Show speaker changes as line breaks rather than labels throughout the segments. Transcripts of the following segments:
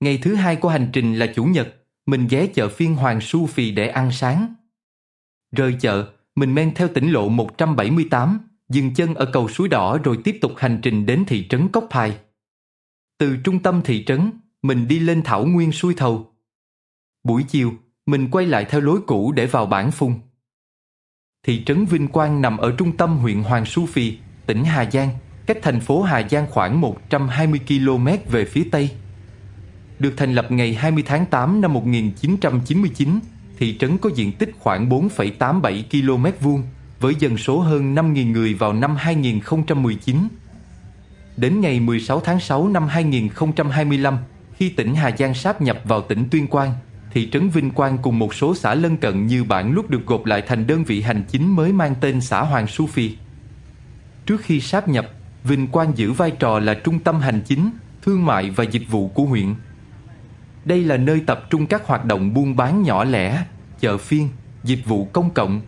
Ngày thứ hai của hành trình là Chủ nhật, mình ghé chợ phiên Hoàng Su Phì để ăn sáng. Rời chợ, mình men theo tỉnh lộ 178, dừng chân ở cầu Suối Đỏ rồi tiếp tục hành trình đến thị trấn Cốc Phài. Từ trung tâm thị trấn, mình đi lên thảo nguyên Xuôi Thầu. Buổi chiều, mình quay lại theo lối cũ để vào Bản Phùng. Thị trấn Vinh Quang nằm ở trung tâm huyện Hoàng Su Phì, tỉnh Hà Giang, cách thành phố Hà Giang khoảng 120 km về phía Tây. Được thành lập ngày 20 tháng 8 năm 1999, thị trấn có diện tích khoảng 4,87 km vuông, với dân số hơn 5.000 người vào năm 2019. Đến ngày 16 tháng 6 năm 2025, khi tỉnh Hà Giang sáp nhập vào tỉnh Tuyên Quang, thị trấn Vinh Quang cùng một số xã lân cận như Bản Luốt được gộp lại thành đơn vị hành chính mới mang tên xã Hoàng Su Phì. Trước khi sáp nhập, Vinh Quang giữ vai trò là trung tâm hành chính, thương mại và dịch vụ của huyện. Đây là nơi tập trung các hoạt động buôn bán nhỏ lẻ, chợ phiên, dịch vụ công cộng.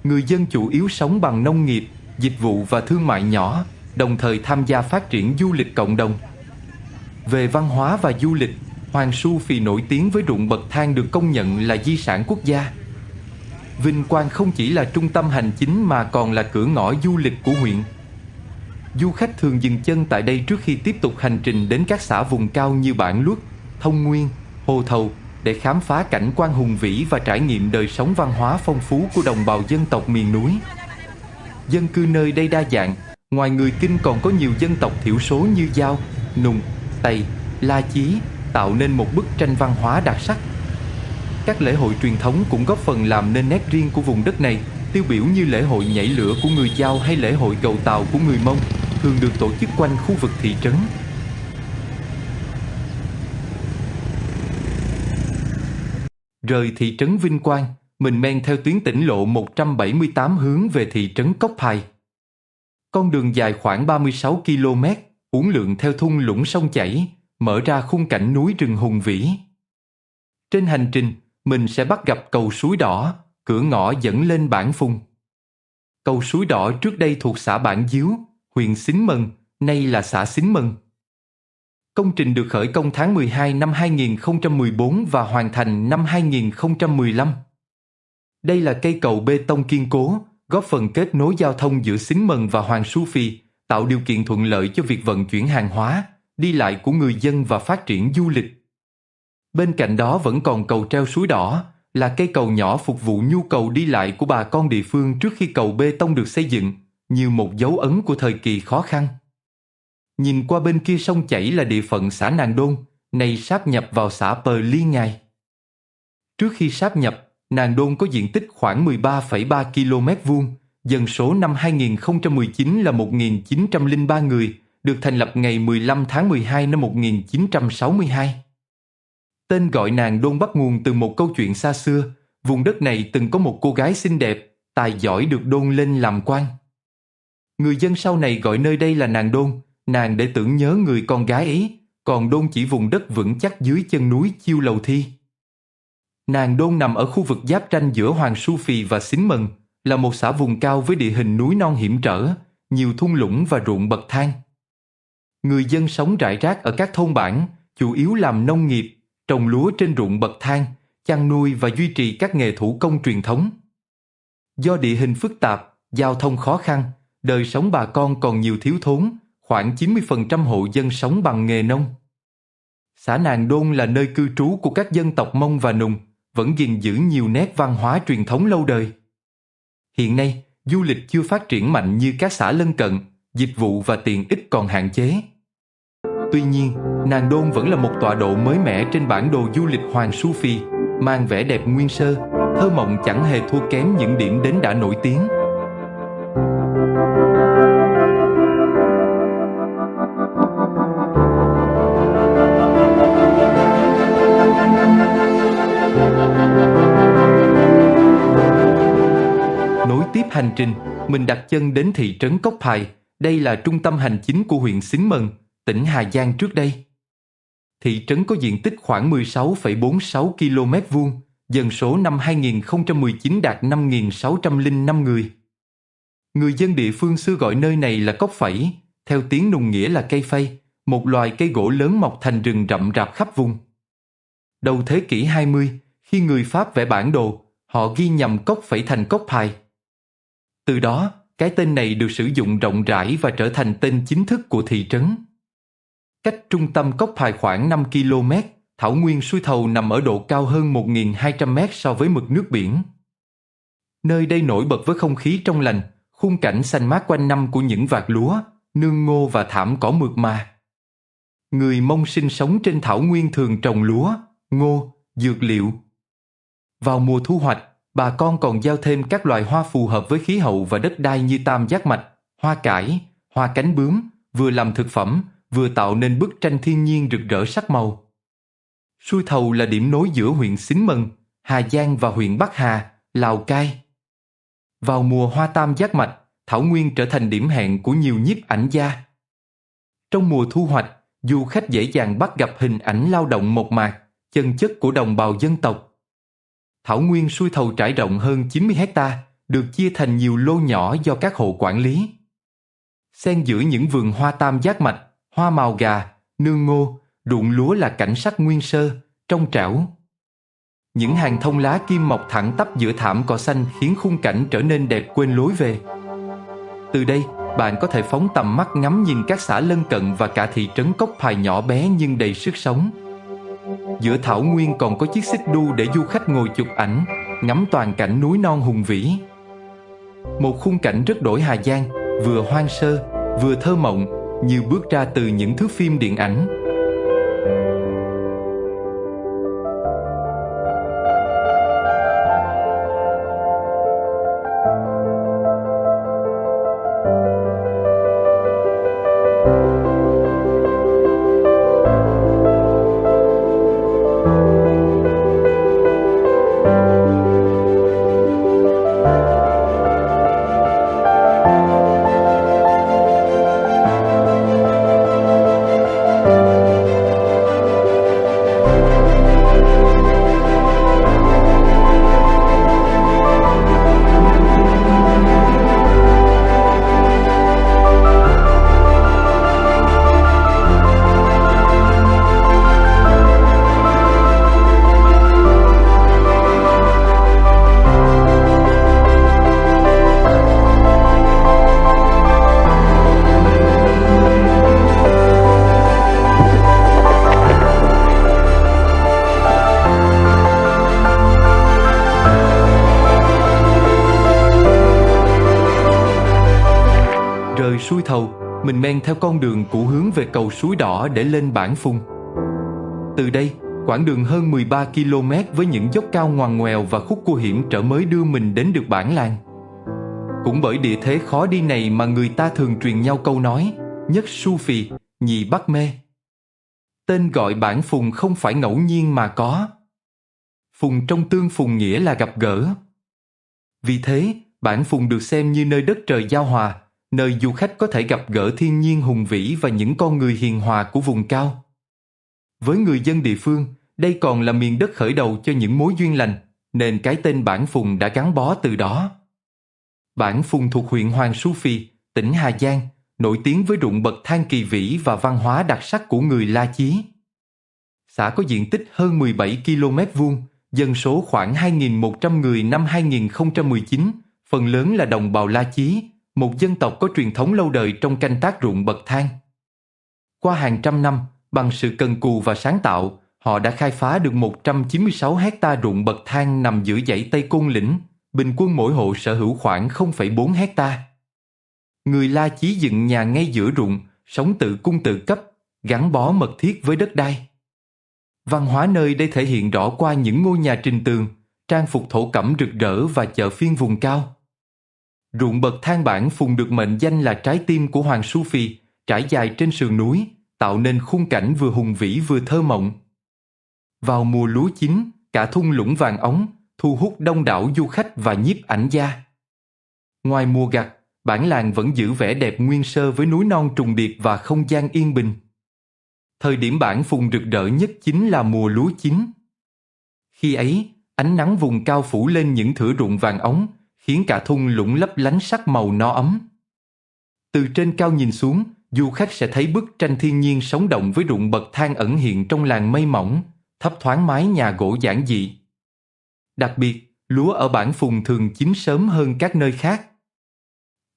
Người dân chủ yếu sống bằng nông nghiệp, dịch vụ và thương mại nhỏ, đồng thời tham gia phát triển du lịch cộng đồng. Về văn hóa và du lịch, Hoàng Su Phì nổi tiếng với ruộng bậc thang được công nhận là di sản quốc gia. Vinh Quang không chỉ là trung tâm hành chính mà còn là cửa ngõ du lịch của huyện. Du khách thường dừng chân tại đây trước khi tiếp tục hành trình đến các xã vùng cao như Bản Luốt, Thông Nguyên, Hồ Thầu để khám phá cảnh quan hùng vĩ và trải nghiệm đời sống văn hóa phong phú của đồng bào dân tộc miền núi. Dân cư nơi đây đa dạng, ngoài người Kinh còn có nhiều dân tộc thiểu số như Dao, Nùng, Tày, La Chí, tạo nên một bức tranh văn hóa đặc sắc. Các lễ hội truyền thống cũng góp phần làm nên nét riêng của vùng đất này, tiêu biểu như lễ hội nhảy lửa của người Dao hay lễ hội gầu Tàu của người Mông, thường được tổ chức quanh khu vực thị trấn. Rời thị trấn Vinh Quang, mình men theo tuyến tỉnh lộ 178 hướng về thị trấn Cốc Phài. Con đường dài khoảng 36 km, uốn lượn theo thung lũng sông chảy, mở ra khung cảnh núi rừng hùng vĩ. Trên hành trình, mình sẽ bắt gặp cầu Suối Đỏ, cửa ngõ dẫn lên Bản Phùng. Cầu Suối Đỏ trước đây thuộc xã Bản Diếu, huyện Xín Mần, nay là xã Xín Mần. Công trình được khởi công tháng 12 năm 2014 và hoàn thành năm 2015. Đây là cây cầu bê tông kiên cố, góp phần kết nối giao thông giữa Xín Mần và Hoàng Su Phì, tạo điều kiện thuận lợi cho việc vận chuyển hàng hóa, đi lại của người dân và phát triển du lịch. Bên cạnh đó vẫn còn cầu treo Suối Đỏ, là cây cầu nhỏ phục vụ nhu cầu đi lại của bà con địa phương trước khi cầu bê tông được xây dựng, như một dấu ấn của thời kỳ khó khăn. Nhìn qua bên kia sông chảy là địa phận xã Nàng Đôn, nay sáp nhập vào xã Pờ Liên Ngài. Trước khi sáp nhập, Nàng Đôn có diện tích khoảng 13,3 km vuông, dân số năm 2019 là 1.903 người, được thành lập ngày 15 tháng 12 năm 1962. Tên gọi Nàng Đôn bắt nguồn từ một câu chuyện xa xưa, vùng đất này từng có một cô gái xinh đẹp, tài giỏi được đôn lên làm quan. Người dân sau này gọi nơi đây là Nàng Đôn, nàng để tưởng nhớ người con gái ấy, còn Đôn chỉ vùng đất vững chắc dưới chân núi Chiêu Lầu Thi. Nàng Đôn nằm ở khu vực giáp ranh giữa Hoàng Su Phì và Xín Mần, là một xã vùng cao với địa hình núi non hiểm trở, nhiều thung lũng và ruộng bậc thang. Người dân sống rải rác ở các thôn bản, chủ yếu làm nông nghiệp, trồng lúa trên ruộng bậc thang, chăn nuôi và duy trì các nghề thủ công truyền thống. Do địa hình phức tạp, giao thông khó khăn, đời sống bà con còn nhiều thiếu thốn, khoảng 90% hộ dân sống bằng nghề nông. Xã Nàng Đôn là nơi cư trú của các dân tộc Mông và Nùng, vẫn gìn giữ nhiều nét văn hóa truyền thống lâu đời. Hiện nay, du lịch chưa phát triển mạnh như các xã lân cận, dịch vụ và tiện ích còn hạn chế. Tuy nhiên, Nàng Đôn vẫn là một tọa độ mới mẻ trên bản đồ du lịch Hoàng Su Phì, mang vẻ đẹp nguyên sơ, thơ mộng chẳng hề thua kém những điểm đến đã nổi tiếng. Nối tiếp hành trình, mình đặt chân đến thị trấn Cốc Phài, đây là trung tâm hành chính của huyện Xín Mần, tỉnh Hà Giang trước đây. Thị trấn có diện tích khoảng 16,46 km vuông, dân số năm 2019 đạt 5.605 người. Người dân địa phương xưa gọi nơi này là Cốc Phẩy, theo tiếng Nùng nghĩa là cây phây, một loài cây gỗ lớn mọc thành rừng rậm rạp khắp vùng. Đầu thế kỷ 20, khi người Pháp vẽ bản đồ, họ ghi nhầm cốc phẩy thành cốc Pai. Từ đó, cái tên này được sử dụng rộng rãi và trở thành tên chính thức của thị trấn. Cách trung tâm cốc Pai khoảng 5 km, thảo nguyên Suối Thầu nằm ở độ cao hơn 1.200 mét so với mực nước biển. Nơi đây nổi bật với không khí trong lành, khung cảnh xanh mát quanh năm của những vạt lúa, nương ngô và thảm cỏ mượt mà. Người Mông sinh sống trên thảo nguyên thường trồng lúa, ngô, dược liệu. Vào mùa thu hoạch, bà con còn gieo thêm các loài hoa phù hợp với khí hậu và đất đai như tam giác mạch, hoa cải, hoa cánh bướm, vừa làm thực phẩm, vừa tạo nên bức tranh thiên nhiên rực rỡ sắc màu. Suối Thầu là điểm nối giữa huyện Xín Mần, Hà Giang và huyện Bắc Hà, Lào Cai. Vào mùa hoa tam giác mạch, thảo nguyên trở thành điểm hẹn của nhiều nhiếp ảnh gia. Trong mùa thu hoạch, du khách dễ dàng bắt gặp hình ảnh lao động mộc mạc, chân chất của đồng bào dân tộc. Thảo nguyên Suối Thầu trải rộng hơn 90 hecta, được chia thành nhiều lô nhỏ do các hộ quản lý. Xen giữa những vườn hoa tam giác mạch, hoa màu gà, nương ngô, ruộng lúa là cảnh sắc nguyên sơ, trong trẻo. Những hàng thông lá kim mọc thẳng tắp giữa thảm cỏ xanh khiến khung cảnh trở nên đẹp quên lối về. Từ đây, bạn có thể phóng tầm mắt ngắm nhìn các xã lân cận và cả thị trấn Cốc Pai nhỏ bé nhưng đầy sức sống. Giữa thảo nguyên còn có chiếc xích đu để du khách ngồi chụp ảnh, ngắm toàn cảnh núi non hùng vĩ. Một khung cảnh rất đổi Hà Giang, vừa hoang sơ, vừa thơ mộng, như bước ra từ những thước phim điện ảnh. Rời Suối Thầu, mình men theo con đường cũ hướng về cầu Suối Đỏ để lên Bản Phùng. Từ đây, quãng đường hơn 13 km với những dốc cao ngoằn ngoèo và khúc cua hiểm trở mới đưa mình đến được bản làng. Cũng bởi địa thế khó đi này mà người ta thường truyền nhau câu nói nhất su phì, nhì bắc mê. Tên gọi Bản Phùng không phải ngẫu nhiên mà có. Phùng trong tương phùng nghĩa là gặp gỡ. Vì thế, Bản Phùng được xem như nơi đất trời giao hòa, nơi du khách có thể gặp gỡ thiên nhiên hùng vĩ và những con người hiền hòa của vùng cao. Với người dân địa phương, đây còn là miền đất khởi đầu cho những mối duyên lành, nên cái tên Bản Phùng đã gắn bó từ đó. Bản Phùng thuộc huyện Hoàng Su Phi, tỉnh Hà Giang, nổi tiếng với ruộng bậc thang kỳ vĩ và văn hóa đặc sắc của người La Chí. Xã có diện tích hơn 17 km vuông, dân số khoảng 2.100 người năm 2019, phần lớn là đồng bào La Chí, một dân tộc có truyền thống lâu đời trong canh tác ruộng bậc thang. Qua hàng trăm năm, bằng sự cần cù và sáng tạo, họ đã khai phá được 196 hecta ruộng bậc thang nằm giữa dãy Tây Côn Lĩnh, bình quân mỗi hộ sở hữu khoảng 0,4 hecta. Người La Chí dựng nhà ngay giữa ruộng, sống tự cung tự cấp, gắn bó mật thiết với đất đai. Văn hóa nơi đây thể hiện rõ qua những ngôi nhà trình tường, trang phục thổ cẩm rực rỡ và chợ phiên vùng cao. Ruộng bậc thang Bản Phùng được mệnh danh là trái tim của Hoàng Su Phi, trải dài trên sườn núi, tạo nên khung cảnh vừa hùng vĩ vừa thơ mộng. Vào mùa lúa chín, cả thung lũng vàng óng, thu hút đông đảo du khách và nhiếp ảnh gia. Ngoài mùa gặt, bản làng vẫn giữ vẻ đẹp nguyên sơ với núi non trùng điệp và không gian yên bình. Thời điểm Bản Phùng rực rỡ nhất chính là mùa lúa chín. Khi ấy, ánh nắng vùng cao phủ lên những thửa ruộng vàng óng, khiến cả thung lũng lấp lánh sắc màu no ấm. Từ trên cao nhìn xuống, Du khách sẽ thấy bức tranh thiên nhiên sống động với ruộng bậc thang ẩn hiện trong làng mây mỏng, thấp thoáng mái nhà gỗ giản dị. Đặc biệt, lúa ở Bản Phùng thường chín sớm hơn các nơi khác.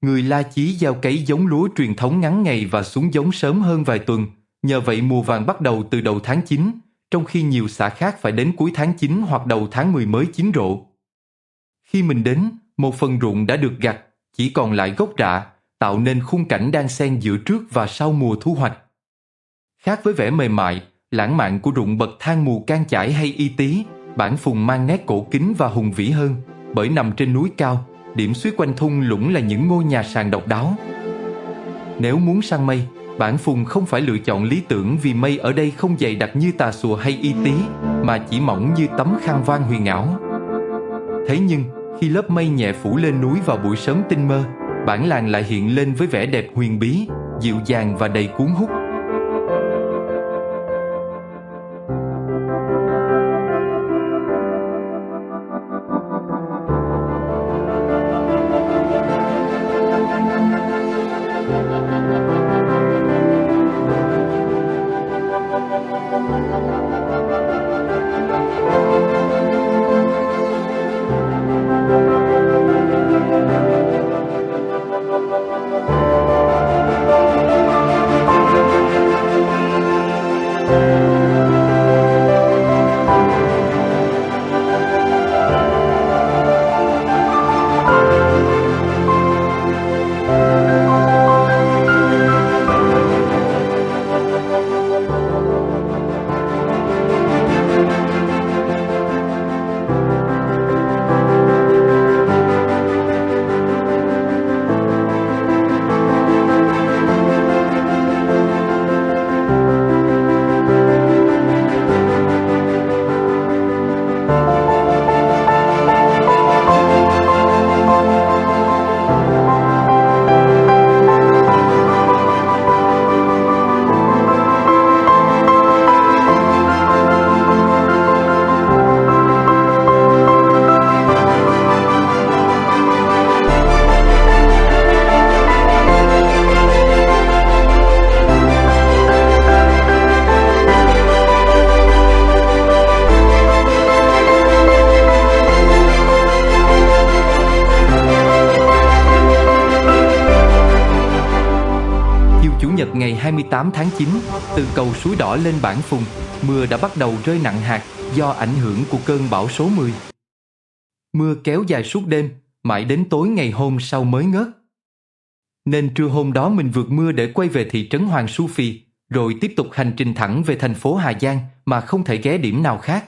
Người La Chí gieo cấy giống lúa truyền thống ngắn ngày và xuống giống sớm hơn vài tuần, nhờ vậy mùa vàng bắt đầu từ đầu tháng 9, trong khi nhiều xã khác phải đến cuối tháng 9 hoặc đầu tháng 10 mới chín rộ. Khi mình đến, một phần ruộng đã được gặt, chỉ còn lại gốc rạ, tạo nên khung cảnh đan xen giữa trước và sau mùa thu hoạch. Khác với vẻ mềm mại, lãng mạn của ruộng bậc thang mù Cang Chải hay Y Tý, Bản Phùng mang nét cổ kính và hùng vĩ hơn, bởi nằm trên núi cao, điểm xuyết quanh thung lũng là những ngôi nhà sàn độc đáo. Nếu muốn săn mây, Bản Phùng không phải lựa chọn lý tưởng vì mây ở đây không dày đặc như Tà Xùa hay Y Tý, mà chỉ mỏng như tấm khăn voan huyền ảo. Thế nhưng, khi lớp mây nhẹ phủ lên núi vào buổi sớm tinh mơ, bản làng lại hiện lên với vẻ đẹp huyền bí, dịu dàng và đầy cuốn hút. Ngày 28 tháng 9, từ cầu Suối Đỏ lên Bản Phùng, mưa đã bắt đầu rơi nặng hạt do ảnh hưởng của cơn bão số 10. Mưa kéo dài suốt đêm, mãi đến tối ngày hôm sau mới ngớt. Nên trưa hôm đó mình vượt mưa để quay về thị trấn Hoàng Su Phì, rồi tiếp tục hành trình thẳng về thành phố Hà Giang mà không thể ghé điểm nào khác.